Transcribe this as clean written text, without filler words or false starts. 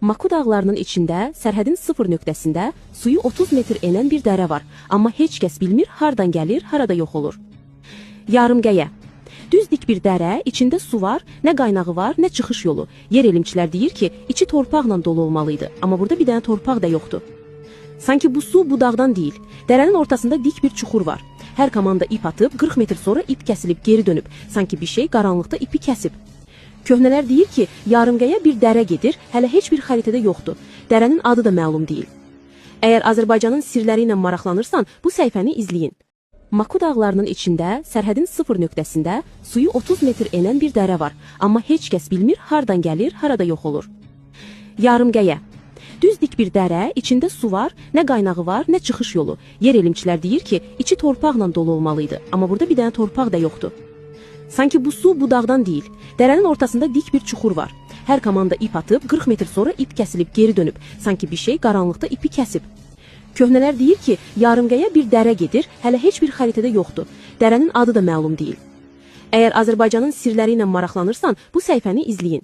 Maku dağlarının içində, sərhədin sıfır nöqtəsində suyu 30 metr enən bir dərə var. Amma heç kəs bilmir, hardan gəlir, harada yox olur. Yarımqəyə. Düz dik bir dərə, içində su var, nə qaynağı var, nə çıxış yolu. Yer elmçilər deyir ki, içi torpaqla dolu olmalıydı. Amma burada bir dənə torpaq da yoxdur. Sanki bu su bu dağdan deyil. Dərənin ortasında dik bir çuxur var. Hər komanda ip atıb, 40 metr sonra ip kəsilib, geri dönüb. Sanki bir şey qaranlıqda ipi kəsib. Köhnələr deyir ki, yarımqəyə bir dərə gedir, hələ heç bir xəritədə yoxdur. Dərənin adı da məlum deyil. Əgər Azərbaycanın sirləri ilə maraqlanırsan, bu səhifəni izləyin. Maku dağlarının içində, sərhədin sıfır nöqtəsində suyu 30 metr enən bir dərə var. Amma heç kəs bilmir, hardan gəlir, harada yox olur. Yarımqəyə. Düz dik bir dərə, içində su var, nə qaynağı var, nə çıxış yolu. Yer elmçilər deyir ki, içi torpaqla dolu olmalıydı. Amma burada bir dənə torpaq da yoxdur. Sanki bu su bu dağdan deyil. Dərənin ortasında dik bir çuxur var. Hər komanda ip atıb, 40 metr sonra ip kəsilib, geri dönüb. Sanki bir şey qaranlıqda ipi kəsib. Köhnələr deyir ki, yarımqəyə bir dərə gedir, hələ heç bir xəritədə yoxdur. Dərənin adı da məlum deyil. Əgər Azərbaycanın sirləri ilə maraqlanırsan, bu səhifəni izləyin.